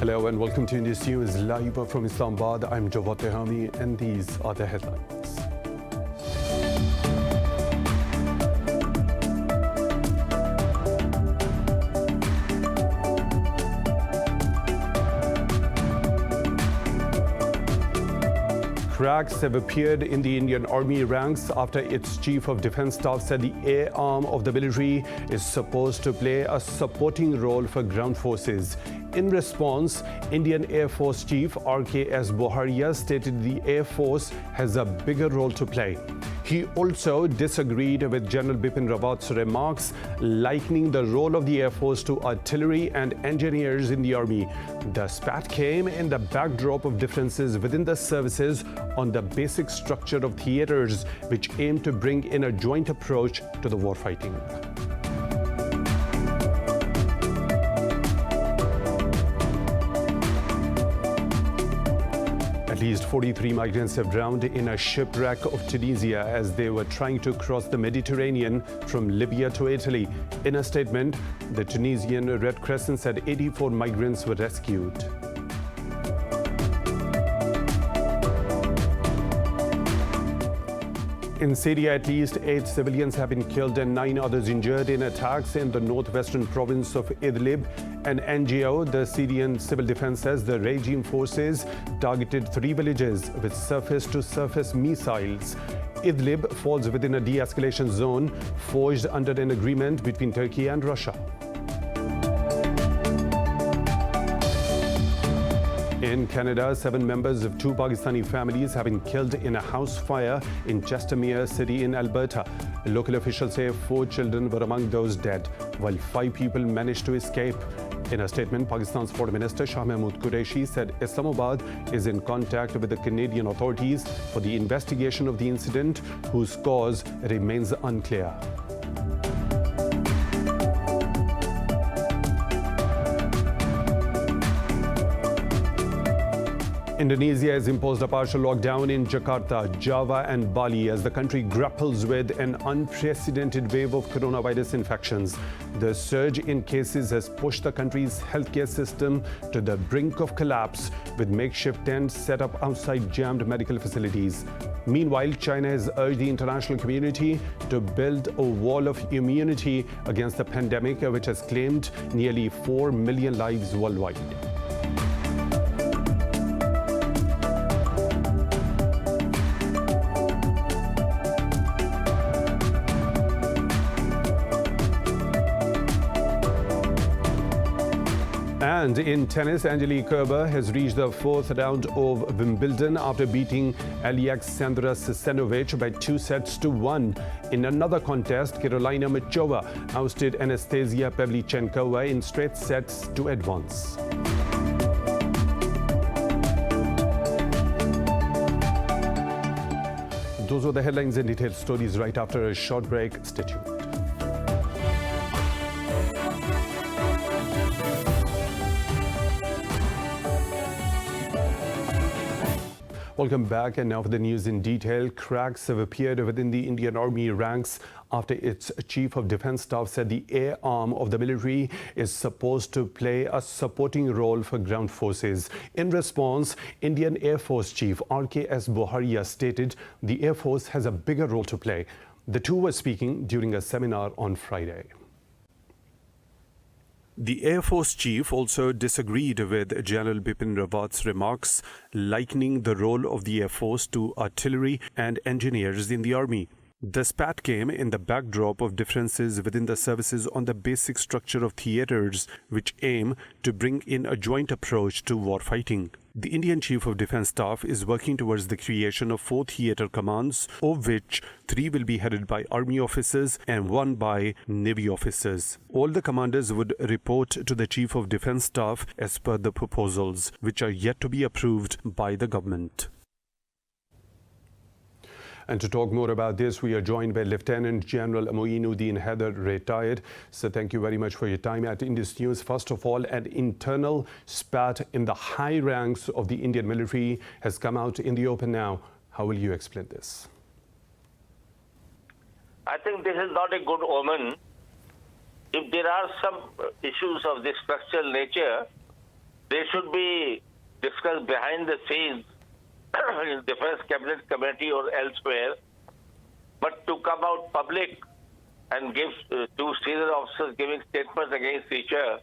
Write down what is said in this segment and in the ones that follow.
Hello and welcome to Indus News live from Islamabad. I'm Jawad Tehami and these are the headlines. Cracks have appeared in the Indian Army ranks after its Chief of Defence Staff said the air arm of the military is supposed to play a supporting role for ground forces. In response, Indian Air Force Chief R.K.S. Boharia stated the Air Force has a bigger role to play. He also disagreed with General Bipin Rawat's remarks, likening the role of the Air Force to artillery and engineers in the Army. The spat came in the backdrop of differences within the services on the basic structure of theaters, which aim to bring in a joint approach to the warfighting. At least 43 migrants have drowned in a shipwreck of Tunisia as they were trying to cross the Mediterranean from Libya to Italy. In a statement, the Tunisian Red Crescent said 84 migrants were rescued. In Syria, at least 8 civilians have been killed and 9 others injured in attacks in the northwestern province of Idlib. An NGO, the Syrian Civil Defense, says the regime forces targeted 3 villages with surface-to-surface missiles. Idlib falls within a de-escalation zone forged under an agreement between Turkey and Russia. In Canada, 7 members of 2 Pakistani families have been killed in a house fire in Chestermere City in Alberta. Local officials say 4 children were among those dead, while 5 people managed to escape. In a statement, Pakistan's Foreign Minister Shah Mahmood Qureshi said Islamabad is in contact with the Canadian authorities for the investigation of the incident, whose cause remains unclear. Indonesia has imposed a partial lockdown in Jakarta, Java and Bali as the country grapples with an unprecedented wave of coronavirus infections. The surge in cases has pushed the country's healthcare system to the brink of collapse, with makeshift tents set up outside jammed medical facilities. Meanwhile, China has urged the international community to build a wall of immunity against the pandemic, which has claimed nearly 4 million lives worldwide. And in tennis, Angelique Kerber has reached the 4th round of Wimbledon after beating Alexandra Sesenovic by 2-1. In another contest, Carolina Muchova ousted Anastasia Pavlyuchenkova in straight sets to advance. Those were the headlines and detailed stories right after a short break. Stay tuned. Welcome back, and now for the news in detail. Cracks have appeared within the Indian Army ranks after its Chief of Defence Staff said the air arm of the military is supposed to play a supporting role for ground forces. In response, Indian Air Force Chief R.K.S. Boharia stated the Air Force has a bigger role to play. The two were speaking during a seminar on Friday. The Air Force Chief also disagreed with General Bipin Rawat's remarks, likening the role of the Air Force to artillery and engineers in the Army. The spat came in the backdrop of differences within the services on the basic structure of theaters, which aim to bring in a joint approach to warfighting. The Indian Chief of Defence Staff is working towards the creation of 4 theatre commands, of which 3 will be headed by Army officers and 1 by Navy officers. All the commanders would report to the Chief of Defence Staff as per the proposals, which are yet to be approved by the government. And to talk more about this, we are joined by Lieutenant General Moinuddin Haider, retired. So thank you very much for your time at Indus News. First of all, an internal spat in the high ranks of the Indian military has come out in the open now. How will you explain this? I think this is not a good omen. If there are some issues of this structural nature, they should be discussed behind the scenes in Defense Cabinet Committee or elsewhere. But to come out public and give two senior officers giving statements against each other,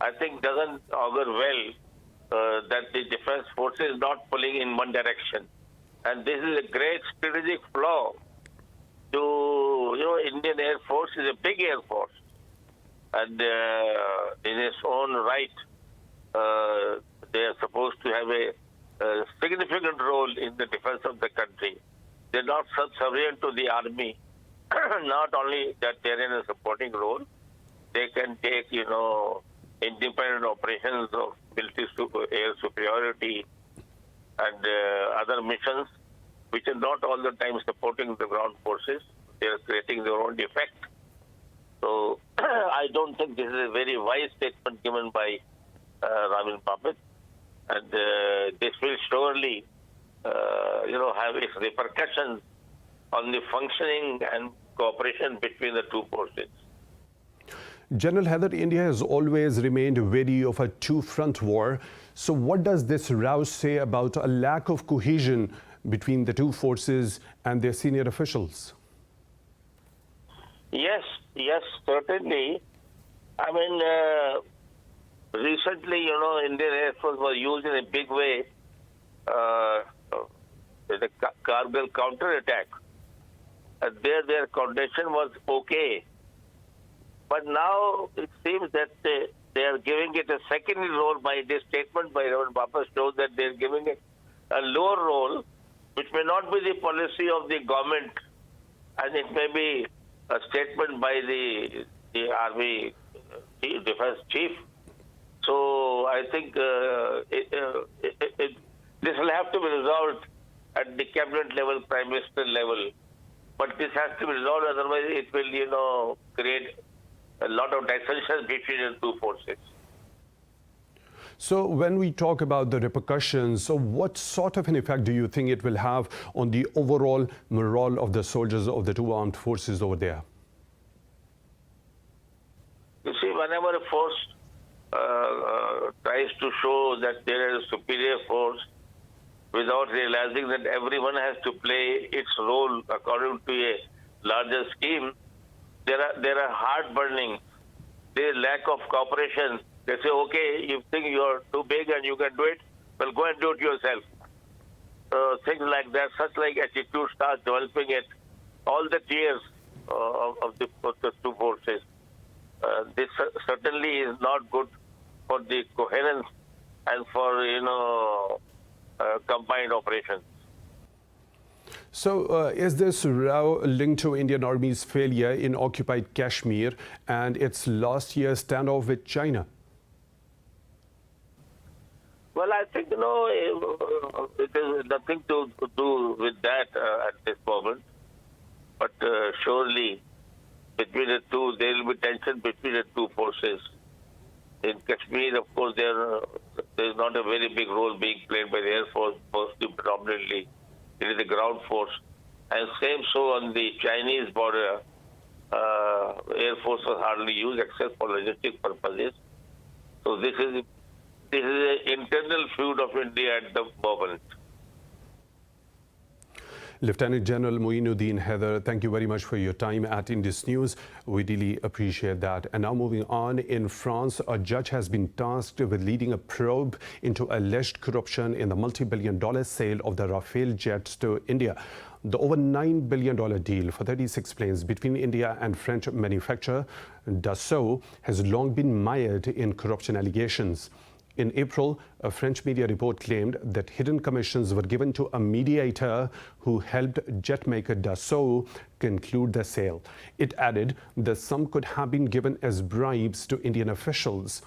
I think doesn't augur well that the defense force is not pulling in one direction. And this is a great strategic flaw to, Indian Air Force is a big Air Force. And in its own right, they are supposed to have a significant role in the defense of the country. They're not subservient to the army. Not only that they're in a supporting role, they can take, independent operations of military air superiority and other missions, which are not all the time supporting the ground forces. They're creating their own defect. So I don't think this is a very wise statement given by Ramin Papit. And this will surely, have its repercussions on the functioning and cooperation between the two forces. General Heather, India has always remained wary of a two-front war. So what does this row say about a lack of cohesion between the two forces and their senior officials? Yes, certainly. I mean, recently, Indian Air Force was used in a big way in the Kargil counter-attack. Their coordination was okay. But now it seems that they are giving it a secondary role. By this statement by Raman Papit shows that they are giving it a lower role, which may not be the policy of the government, and it may be a statement by the Army Defense Chief. So I think this will have to be resolved at the cabinet level, Prime Minister level. But this has to be resolved, otherwise it will, create a lot of dissensions between the two forces. So when we talk about the repercussions, so what sort of an effect do you think it will have on the overall morale of the soldiers of the two armed forces over there? You see, whenever a force tries to show that there is a superior force without realizing that everyone has to play its role according to a larger scheme, there are heartburning. There is lack of cooperation. They say, okay, you think you're too big and you can do it, well, go and do it yourself. Things like that, such like attitude starts developing at all the tiers of the two forces. This certainly is not good for the coherence and for, combined operations. So is this row linked to Indian Army's failure in occupied Kashmir and its last year's standoff with China? Well, I think, it has nothing to do with that at this moment. But surely, between the two, there will be tension between the two forces. In Kashmir, of course, there is not a very big role being played by the Air Force, mostly predominantly. It is the ground force. And same so on the Chinese border, Air Force was hardly used except for logistic purposes. So this is an internal feud of India at the moment. Lieutenant General Moinuddin Haider, thank you very much for your time at Indus News. We really appreciate that. And now moving on, in France, a judge has been tasked with leading a probe into alleged corruption in the multi-billion-dollar sale of the RAFALE jets to India. The over $9 billion deal for 36 planes between India and French manufacturer Dassault has long been mired in corruption allegations. In April, a French media report claimed that hidden commissions were given to a mediator who helped jet maker Dassault conclude the sale. It added that some could have been given as bribes to Indian officials.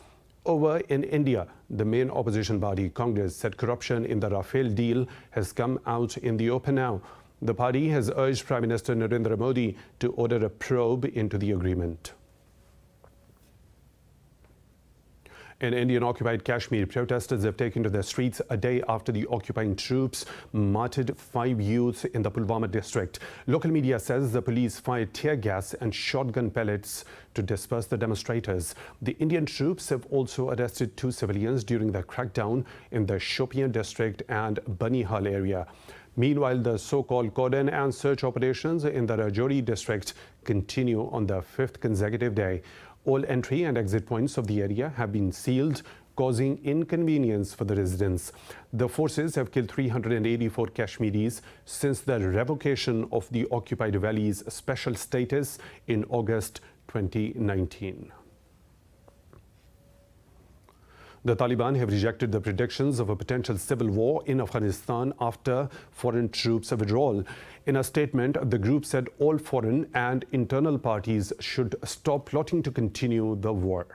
Over in India, the main opposition body, Congress, said corruption in the RAFALE deal has come out in the open now. The party has urged Prime Minister Narendra Modi to order a probe into the agreement. In Indian-occupied Kashmir, protesters have taken to the streets a day after the occupying troops martyred 5 youths in the Pulwama district. Local media says the police fired tear gas and shotgun pellets to disperse the demonstrators. The Indian troops have also arrested 2 civilians during the crackdown in the Shopian district and Banihal area. Meanwhile, the so-called cordon and search operations in the Rajouri district continue on the 5th consecutive day. All entry and exit points of the area have been sealed, causing inconvenience for the residents. The forces have killed 384 Kashmiris since the revocation of the occupied valley's special status in August 2019. The Taliban have rejected the predictions of a potential civil war in Afghanistan after foreign troops withdrawal. In a statement, the group said all foreign and internal parties should stop plotting to continue the war.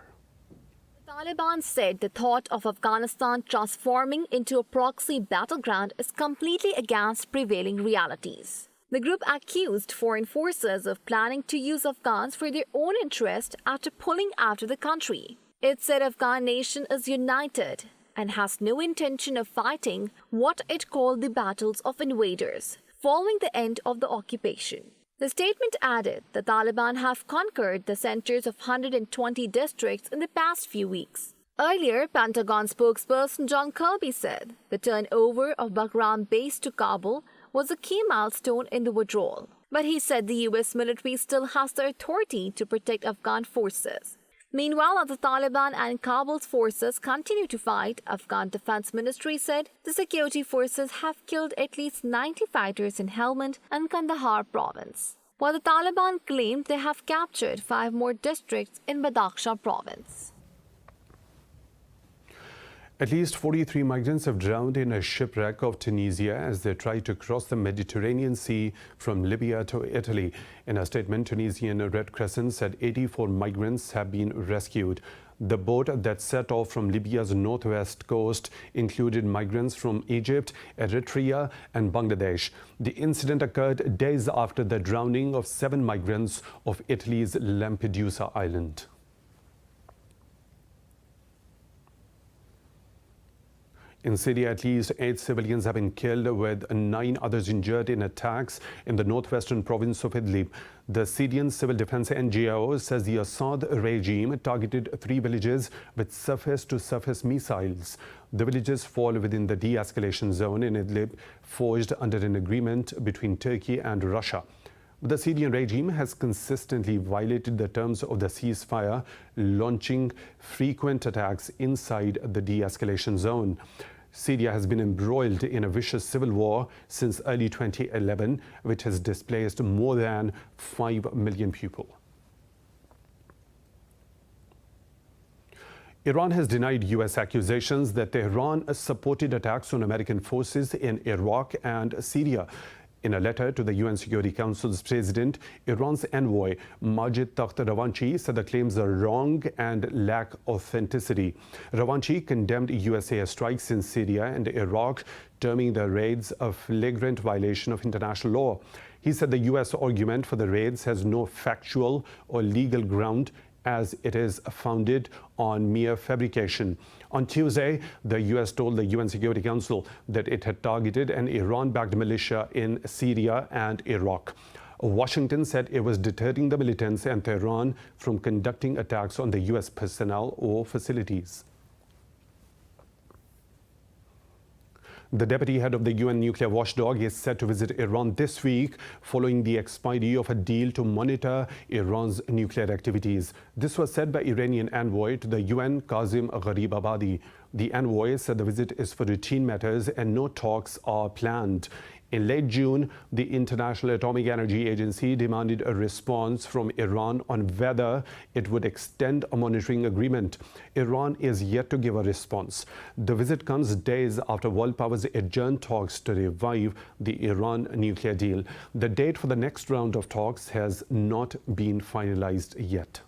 The Taliban said the thought of Afghanistan transforming into a proxy battleground is completely against prevailing realities. The group accused foreign forces of planning to use Afghans for their own interest after pulling out of the country. It said Afghan nation is united and has no intention of fighting what it called the battles of invaders following the end of the occupation. The statement added the Taliban have conquered the centers of 120 districts in the past few weeks. Earlier, Pentagon spokesperson John Kirby said the turnover of Bagram base to Kabul was a key milestone in the withdrawal. But he said the U.S. military still has the authority to protect Afghan forces. Meanwhile, as the Taliban and Kabul's forces continue to fight, Afghan Defense Ministry said the security forces have killed at least 90 fighters in Helmand and Kandahar province, while the Taliban claimed they have captured 5 more districts in Badakhshan province. At least 43 migrants have drowned in a shipwreck of Tunisia as they try to cross the Mediterranean Sea from Libya to Italy. In a statement, Tunisian Red Crescent said 84 migrants have been rescued. The boat that set off from Libya's northwest coast included migrants from Egypt, Eritrea and Bangladesh. The incident occurred days after the drowning of 7 migrants off Italy's Lampedusa island. In Syria, at least 8 civilians have been killed, with 9 others injured in attacks in the northwestern province of Idlib. The Syrian Civil Defense NGO says the Assad regime targeted 3 villages with surface-to-surface missiles. The villages fall within the de-escalation zone in Idlib, forged under an agreement between Turkey and Russia. The Syrian regime has consistently violated the terms of the ceasefire, launching frequent attacks inside the de-escalation zone. Syria has been embroiled in a vicious civil war since early 2011, which has displaced more than 5 million people. Iran has denied U.S. accusations that Tehran supported attacks on American forces in Iraq and Syria. In a letter to the UN Security Council's president, Iran's envoy Majid Takht Ravanchi said the claims are wrong and lack authenticity. Ravanchi condemned US airstrikes in Syria and Iraq, terming the raids a flagrant violation of international law. He said the US argument for the raids has no factual or legal ground, as it is founded on mere fabrication. On Tuesday, the U.S. told the UN Security Council that it had targeted an Iran-backed militia in Syria and Iraq. Washington said it was deterring the militants and Tehran from conducting attacks on the U.S. personnel or facilities. The deputy head of the UN nuclear watchdog is set to visit Iran this week following the expiry of a deal to monitor Iran's nuclear activities. This was said by Iranian envoy to the UN, Kazim Gharibabadi. The envoy said the visit is for routine matters and no talks are planned. In late June, the International Atomic Energy Agency demanded a response from Iran on whether it would extend a monitoring agreement. Iran is yet to give a response. The visit comes days after world powers adjourned talks to revive the Iran nuclear deal. The date for the next round of talks has not been finalized yet.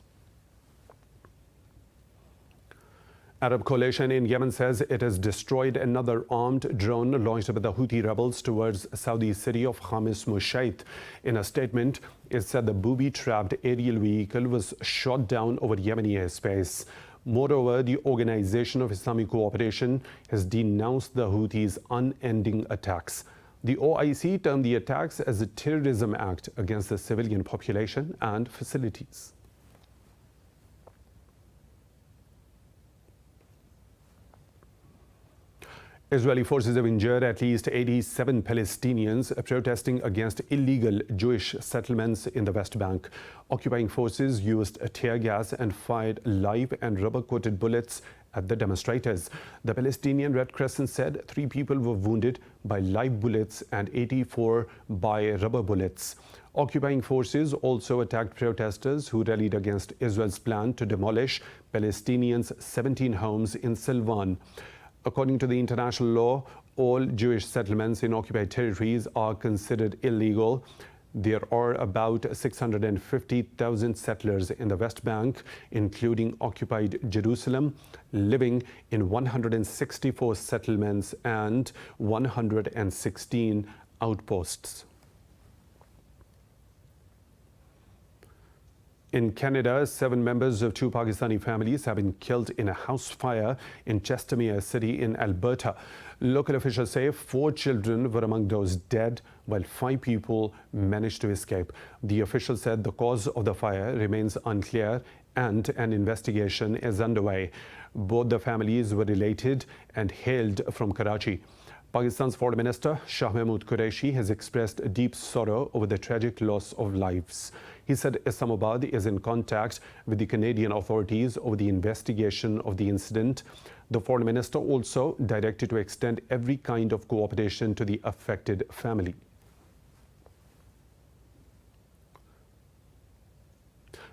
Arab coalition in Yemen says it has destroyed another armed drone launched by the Houthi rebels towards Saudi city of Khamis Mushait. In a statement, it said the booby-trapped aerial vehicle was shot down over Yemeni airspace. Moreover, the Organization of Islamic Cooperation has denounced the Houthis' unending attacks. The OIC termed the attacks as a terrorism act against the civilian population and facilities. Israeli forces have injured at least 87 Palestinians protesting against illegal Jewish settlements in the West Bank. Occupying forces used tear gas and fired live and rubber-coated bullets at the demonstrators. The Palestinian Red Crescent said 3 people were wounded by live bullets and 84 by rubber bullets. Occupying forces also attacked protesters who rallied against Israel's plan to demolish Palestinians' 17 homes in Silvan. According to the international law, all Jewish settlements in occupied territories are considered illegal. There are about 650,000 settlers in the West Bank, including occupied Jerusalem, living in 164 settlements and 116 outposts. In Canada, 7 members of 2 Pakistani families have been killed in a house fire in Chestermere City in Alberta. Local officials say 4 children were among those dead, while 5 people managed to escape. The official said the cause of the fire remains unclear and an investigation is underway. Both the families were related and hailed from Karachi. Pakistan's Foreign Minister Shah Mahmood Qureshi has expressed deep sorrow over the tragic loss of lives. He said Islamabad is in contact with the Canadian authorities over the investigation of the incident. The Foreign Minister also directed to extend every kind of cooperation to the affected family.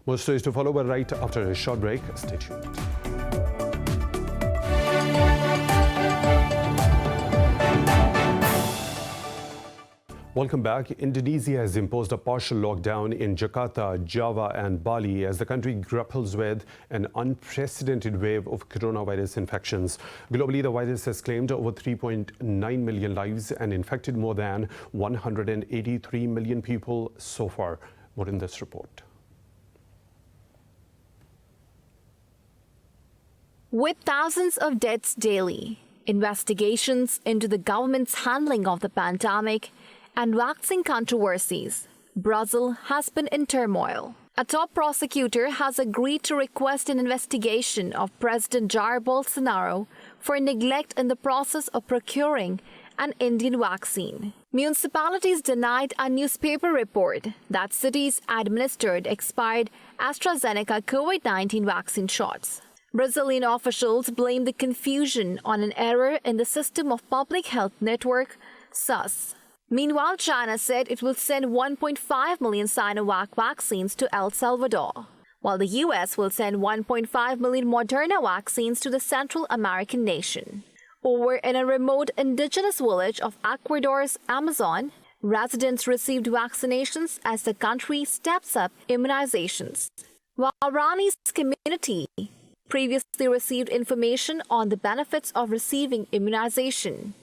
More stories to follow, but right after a short break. Stay tuned. Welcome back. Indonesia has imposed a partial lockdown in Jakarta, Java and Bali as the country grapples with an unprecedented wave of coronavirus infections. Globally, the virus has claimed over 3.9 million lives and infected more than 183 million people so far. More in this report. With thousands of deaths daily, investigations into the government's handling of the pandemic, and waxing controversies, Brazil has been in turmoil. A top prosecutor has agreed to request an investigation of President Jair Bolsonaro for neglect in the process of procuring an Indian vaccine. Municipalities denied a newspaper report that cities administered expired AstraZeneca COVID-19 vaccine shots. Brazilian officials blame the confusion on an error in the System of Public Health Network, SUS. Meanwhile, China said it will send 1.5 million Sinovac vaccines to El Salvador, while the U.S. will send 1.5 million Moderna vaccines to the Central American nation. Over in a remote indigenous village of Ecuador's Amazon, residents received vaccinations as the country steps up immunizations. While Rani's community previously received information on the benefits of receiving immunization.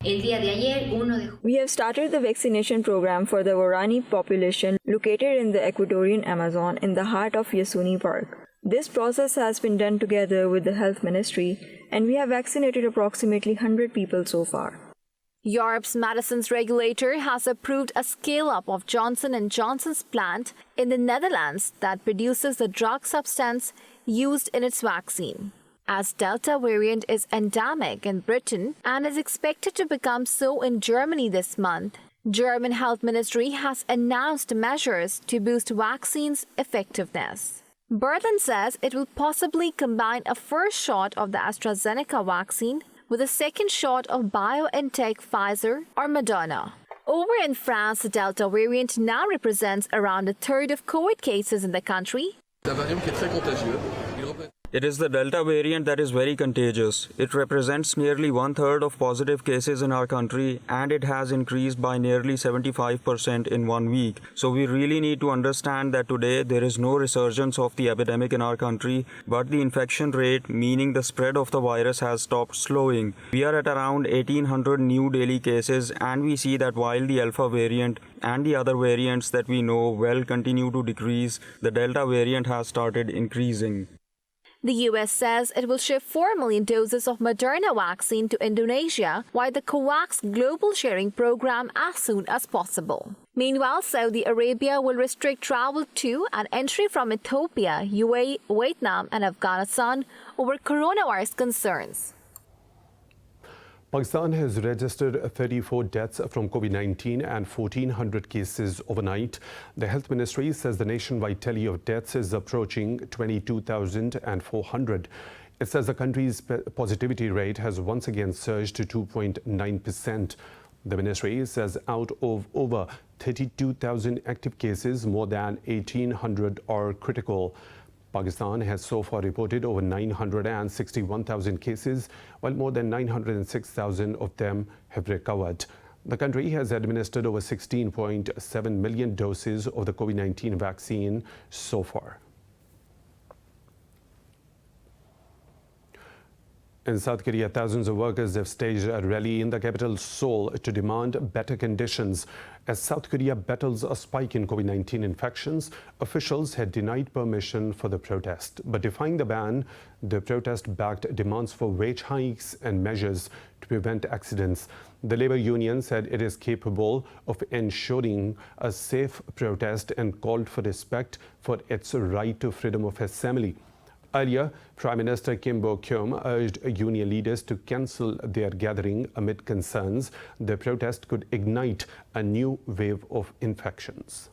We have started the vaccination program for the Guarani population located in the Ecuadorian Amazon in the heart of Yasuni Park. This process has been done together with the Health Ministry, and we have vaccinated approximately 100 people so far. Europe's medicines regulator has approved a scale-up of Johnson & Johnson's plant in the Netherlands that produces the drug substance used in its vaccine. As Delta variant is endemic in Britain and is expected to become so in Germany this month, German Health Ministry has announced measures to boost vaccines' effectiveness. Berlin says it will possibly combine a first shot of the AstraZeneca vaccine with a second shot of BioNTech, Pfizer, or Moderna. Over in France, the Delta variant now represents around a third of COVID cases in the country. It is the Delta variant that is very contagious. It represents nearly 1/3 of positive cases in our country, and it has increased by nearly 75% in 1 week. So we really need to understand that today there is no resurgence of the epidemic in our country, but the infection rate, meaning the spread of the virus, has stopped slowing. We are at around 1,800 new daily cases, and we see that while the Alpha variant and the other variants that we know well continue to decrease, the Delta variant has started increasing. The US says it will ship 4 million doses of Moderna vaccine to Indonesia via the COVAX Global Sharing Program as soon as possible. Meanwhile, Saudi Arabia will restrict travel to and entry from Ethiopia, UAE, Vietnam and Afghanistan over coronavirus concerns. Pakistan has registered 34 deaths from COVID-19 and 1,400 cases overnight. The Health Ministry says the nationwide tally of deaths is approaching 22,400. It says the country's positivity rate has once again surged to 2.9%. The ministry says out of over 32,000 active cases, more than 1,800 are critical. Pakistan has so far reported over 961,000 cases, while more than 906,000 of them have recovered. The country has administered over 16.7 million doses of the COVID-19 vaccine so far. In South Korea, thousands of workers have staged a rally in the capital Seoul to demand better conditions. As South Korea battles a spike in COVID-19 infections, officials had denied permission for the protest. But defying the ban, the protest backed demands for wage hikes and measures to prevent accidents. The labor union said it is capable of ensuring a safe protest and called for respect for its right to freedom of assembly. Earlier, Prime Minister Kim Bo-kyum urged union leaders to cancel their gathering amid concerns the protest could ignite a new wave of infections.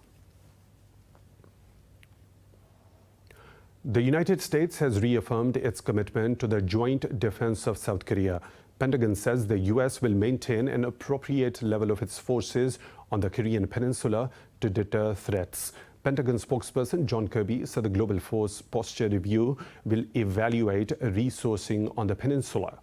The United States has reaffirmed its commitment to the joint defense of South Korea. Pentagon says the U.S. will maintain an appropriate level of its forces on the Korean peninsula to deter threats. Pentagon spokesperson John Kirby said the Global Force Posture Review will evaluate resourcing on the peninsula.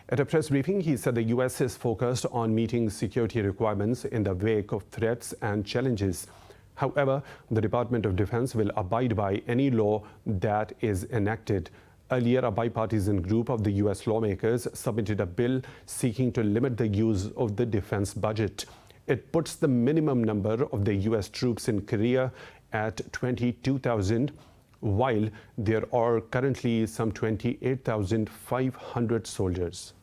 At a press briefing, he said the U.S. is focused on meeting security requirements in the wake of threats and challenges. However, the Department of Defense will abide by any law that is enacted. Earlier, a bipartisan group of the U.S. lawmakers submitted a bill seeking to limit the use of the defense budget. It puts the minimum number of the U.S. troops in Korea at 22,000, while there are currently some 28,500 soldiers.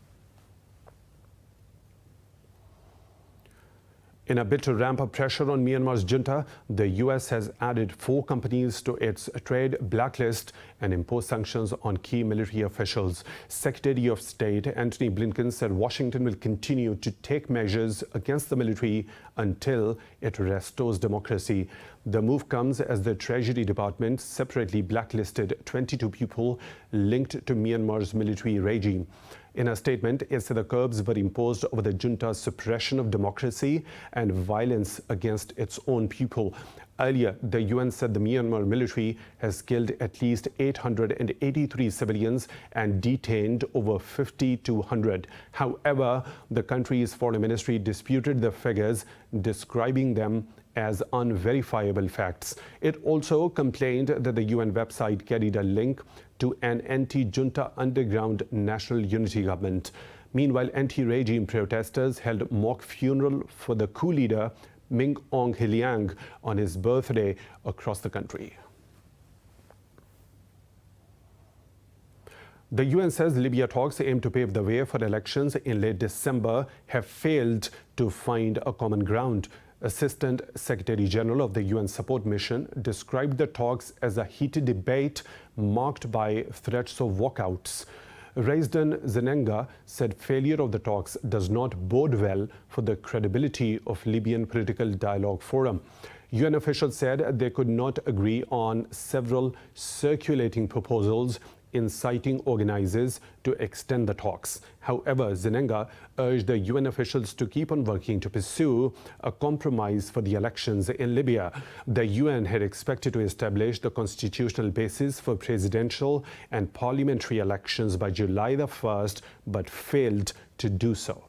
In a bid to ramp up pressure on Myanmar's junta, the U.S. has added 4 companies to its trade blacklist and imposed sanctions on key military officials. Secretary of State Antony Blinken said Washington will continue to take measures against the military until it restores democracy. The move comes as the Treasury Department separately blacklisted 22 people linked to Myanmar's military regime. In a statement, it said the curbs were imposed over the junta's suppression of democracy and violence against its own people. Earlier, the UN said the Myanmar military has killed at least 883 civilians and detained over 5,200. However, the country's foreign ministry disputed the figures, describing them as unverifiable facts. It also complained that the UN website carried a link to an anti-junta underground national unity government. Meanwhile, anti-regime protesters held mock funeral for the coup leader Min Aung Hlaing on his birthday across the country. The UN says Libya talks aim to pave the way for elections in late December have failed to find a common ground. Assistant Secretary General of the UN Support Mission described the talks as a heated debate marked by threats of walkouts. Raisdan Zenenga said failure of the talks does not bode well for the credibility of Libyan Political Dialogue Forum. UN officials said they could not agree on several circulating proposals inciting organizers to extend the talks. However, Zenenga urged the UN officials to keep on working to pursue a compromise for the elections in Libya. The UN had expected to establish the constitutional basis for presidential and parliamentary elections by July the 1st, but failed to do so.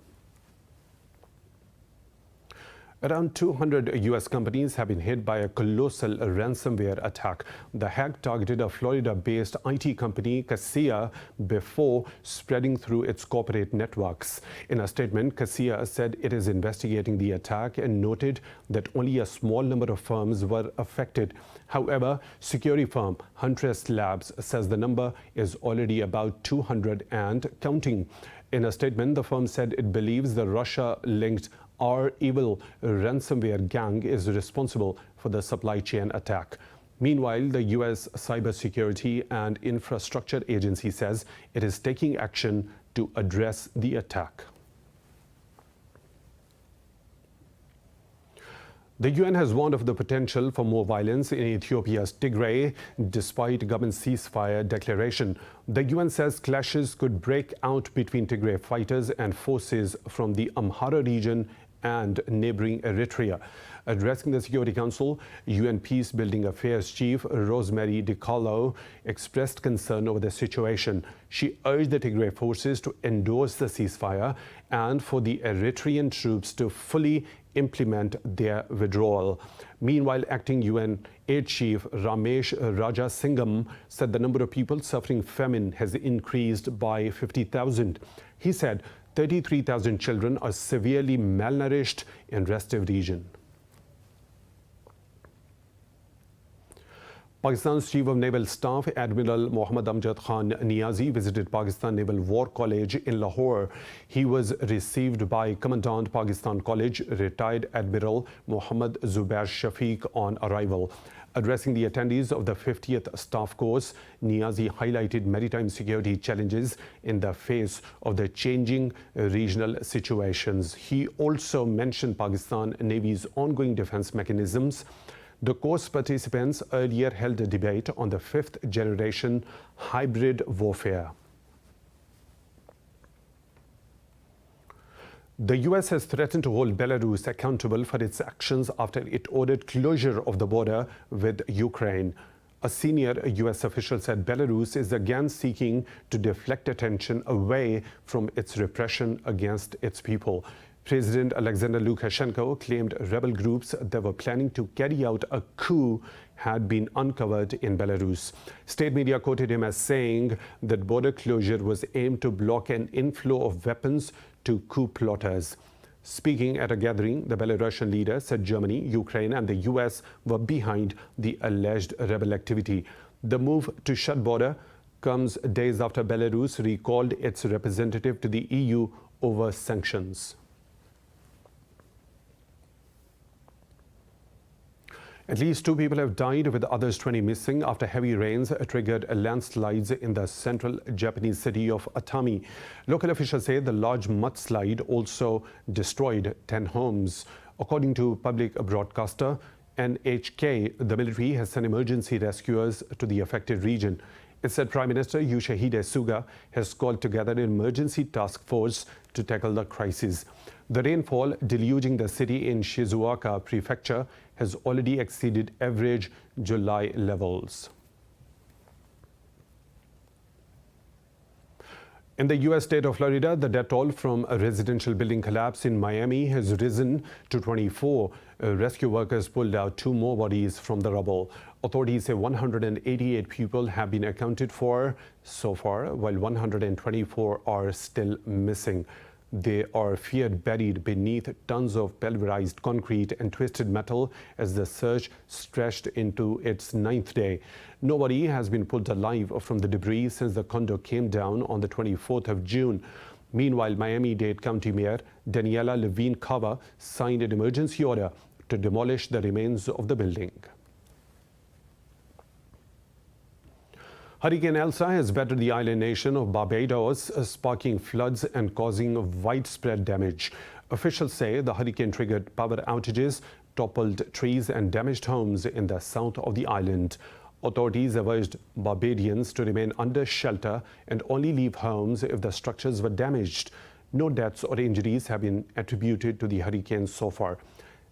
Around 200 U.S. companies have been hit by a colossal ransomware attack. The hack targeted a Florida-based IT company, Kaseya, before spreading through its corporate networks. In a statement, Kaseya said it is investigating the attack and noted that only a small number of firms were affected. However, security firm HOUTHIS Labs says the number is already about 200 and counting. In a statement, the firm said it believes the Russia-linked RAFALE ransomware gang is responsible for the supply chain attack. Meanwhile, the U.S. Cybersecurity and Infrastructure Agency says it is taking action to address the attack. The UN has warned of the potential for more violence in Ethiopia's Tigray, despite government ceasefire declaration. The UN says clashes could break out between Tigray fighters and forces from the Amhara region and neighboring Eritrea. Addressing the Security Council, UN Peacebuilding Affairs Chief Rosemary DiCarlo expressed concern over the situation. She urged the Tigray forces to endorse the ceasefire and for the Eritrean troops to fully implement their withdrawal. Meanwhile, acting UN Aid Chief Ramesh Rajasingham said the number of people suffering famine has increased by 50,000. He said 33,000 children are severely malnourished in restive region. Pakistan's Chief of Naval Staff Admiral Mohammad Amjad Khan Niazi visited Pakistan Naval War College in Lahore. He was received by Commandant Pakistan College, retired Admiral Mohammad Zubair Shafiq on arrival. Addressing the attendees of the 50th Staff Course, Niazi highlighted maritime security challenges in the face of the changing regional situations. He also mentioned Pakistan Navy's ongoing defense mechanisms. The course participants earlier held a debate on the fifth generation hybrid warfare. The U.S. has threatened to hold Belarus accountable for its actions after it ordered closure of the border with Ukraine. A senior U.S. official said Belarus is again seeking to deflect attention away from its repression against its people. President Alexander Lukashenko claimed rebel groups that were planning to carry out a coup had been uncovered in Belarus. State media quoted him as saying that border closure was aimed to block an inflow of weapons to coup plotters. Speaking at a gathering, the Belarusian leader said Germany, Ukraine and the US were behind the alleged rebel activity. The move to shut border comes days after Belarus recalled its representative to the EU over sanctions. At least 2 people have died, with others 20 missing after heavy rains triggered landslides in the central Japanese city of Atami. Local officials say the large mudslide also destroyed 10 homes. According to public broadcaster NHK, the military has sent emergency rescuers to the affected region. It said Prime Minister Yoshihide Suga has called together an emergency task force to tackle the crisis. The rainfall deluging the city in Shizuoka Prefecture has already exceeded average July levels. In the U.S. state of Florida, the death toll from a residential building collapse in Miami has risen to 24. Rescue workers pulled out 2 more bodies from the rubble. Authorities say 188 people have been accounted for so far, while 124 are still missing. They are feared buried beneath tons of pulverized concrete and twisted metal as the search stretched into its 9th day. Nobody has been pulled alive from the debris since the condo came down on the 24th of June. Meanwhile, Miami-Dade County Mayor Daniela Levine Cava signed an emergency order to demolish the remains of the building. Hurricane ELSA has battered the island nation of Barbados, sparking floods and causing widespread damage. Officials say the hurricane triggered power outages, toppled trees and damaged homes in the south of the island. Authorities have urged Barbadians to remain under shelter and only leave homes if the structures were damaged. No deaths or injuries have been attributed to the hurricane so far.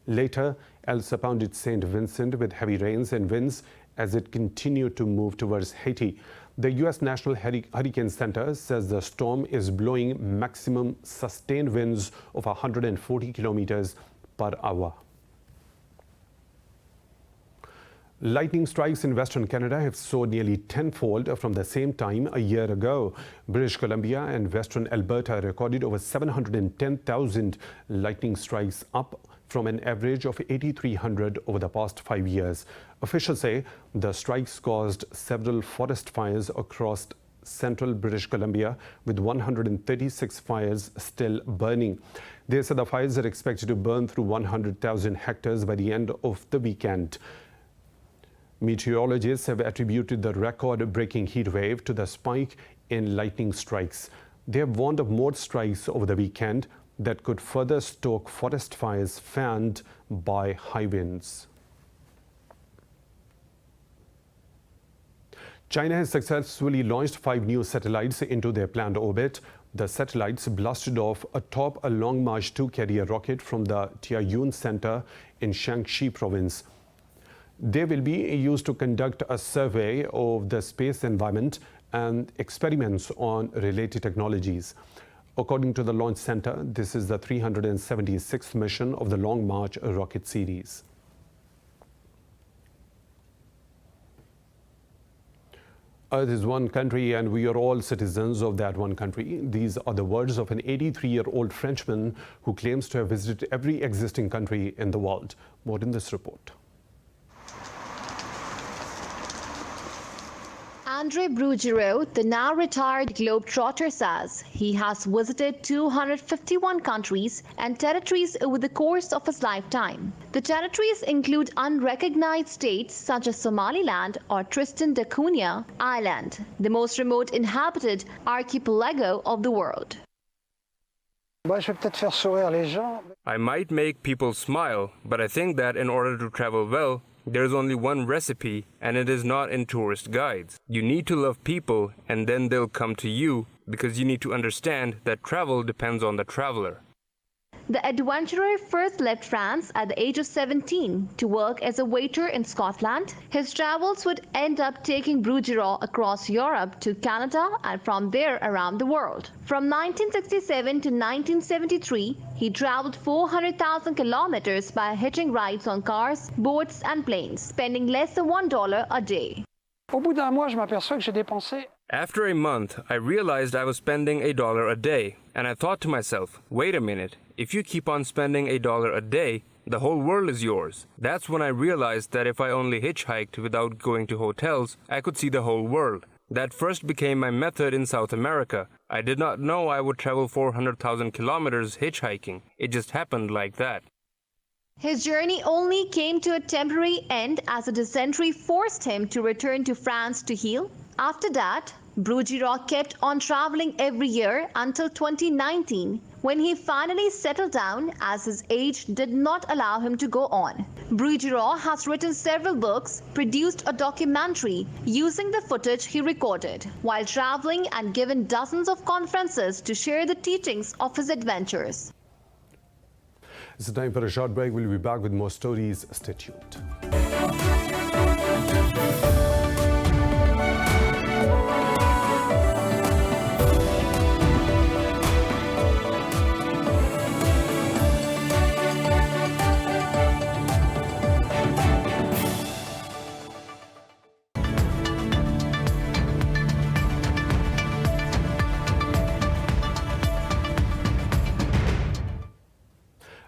Later, ELSA pounded St. Vincent with heavy rains and winds as it continued to move towards Haiti. The U.S. National Hurricane Center says the storm is blowing maximum sustained winds of 140 kilometers per hour. Lightning strikes in Western Canada have soared nearly tenfold from the same time a year ago. British Columbia and Western Alberta recorded over 710,000 lightning strikes, up from an average of 8,300 over the past 5 years. Officials say the strikes caused several forest fires across central British Columbia, with 136 fires still burning. They said the fires are expected to burn through 100,000 hectares by the end of the weekend. Meteorologists have attributed the record-breaking heat wave to the spike in lightning strikes. They have warned of more strikes over the weekend that could further stoke forest fires fanned by high winds. China has successfully launched 5 new satellites into their planned orbit. The satellites blasted off atop a Long March 2 carrier rocket from the Tianyuan Center in Shaanxi province. They will be used to conduct a survey of the space environment and experiments on related technologies. According to the Launch Center, this is the 376th mission of the Long March rocket series. Earth is one country and we are all citizens of that one country. These are the words of an 83-year-old Frenchman who claims to have visited every existing country in the world. More in this report. Andre Bruguiere, the now retired globetrotter, says he has visited 251 countries and territories over the course of his lifetime. The territories include unrecognized states such as Somaliland or Tristan da Cunha Island, the most remote inhabited archipelago of the world. I might make people smile, but I think that in order to travel well, there's only one recipe, and it is not in tourist guides. You need to love people, and then they'll come to you, because you need to understand that travel depends on the traveler. The adventurer first left France at the age of 17 to work as a waiter in Scotland. His travels would end up taking Bruguiere across Europe to Canada and from there around the world. From 1967 to 1973, he traveled 400,000 kilometers by hitching rides on cars, boats and planes, spending less than $1 a day. After a month, I realized I was spending $1 a day, and I thought to myself, wait a minute, if you keep on spending $1 a day, the whole world is yours. That's when I realized that if I only hitchhiked without going to hotels, I could see the whole world. That first became my method in South America. I did not know I would travel 400,000 kilometers hitchhiking. It just happened like that. His journey only came to a temporary end as a dysentery forced him to return to France to heal. After that, Bruguiere kept on traveling every year until 2019, when he finally settled down as his age did not allow him to go on. Bruguiere has written several books, produced a documentary using the footage he recorded while traveling, and given dozens of conferences to share the teachings of his adventures. It's time for a short break. We'll be back with more stories. Stay tuned.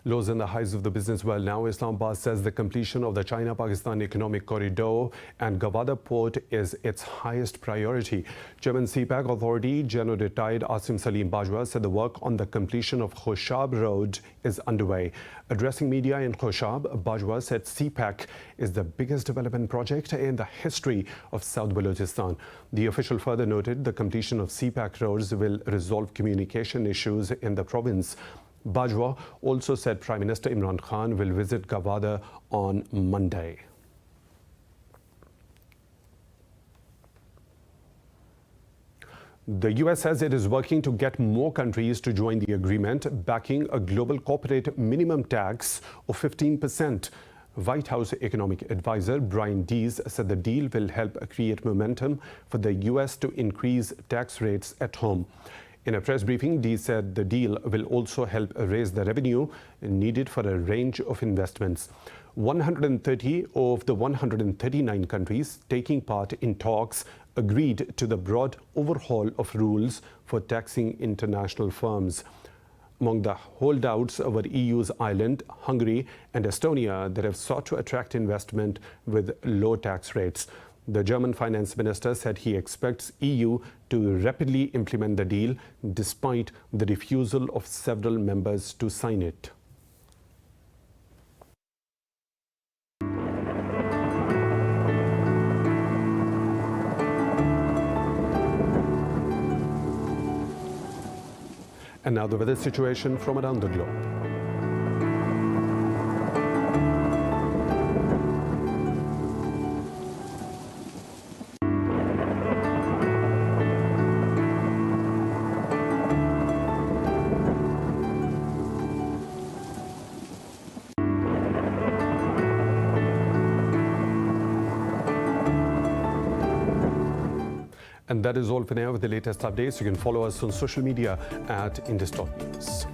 Lows and the highs of the business world now. Islamabad says the completion of the China-Pakistan Economic Corridor and Gwadar Port is its highest priority. Chairman CPAC Authority General Retired Asim Salim Bajwa said the work on the completion of Khoshab Road is underway. Addressing media in Khoshab, Bajwa said CPAC is the biggest development project in the history of South Balochistan. The official further noted the completion of CPAC roads will resolve communication issues in the province. Bajwa also said Prime Minister Imran Khan will visit Gwadar on Monday. The US says it is working to get more countries to join the agreement, backing a global corporate minimum tax of 15%. White House economic advisor Brian Dees said the deal will help create momentum for the US to increase tax rates at home. In a press briefing, Dee said the deal will also help raise the revenue needed for a range of investments. 130 of the 139 countries taking part in talks agreed to the broad overhaul of rules for taxing international firms. Among the holdouts were EU's Ireland, Hungary and Estonia that have sought to attract investment with low tax rates. The German finance minister said he expects EU to rapidly implement the deal despite the refusal of several members to sign it. And now the weather situation from around the globe. And that is all for now with the latest updates. You can follow us on social media at Indus News.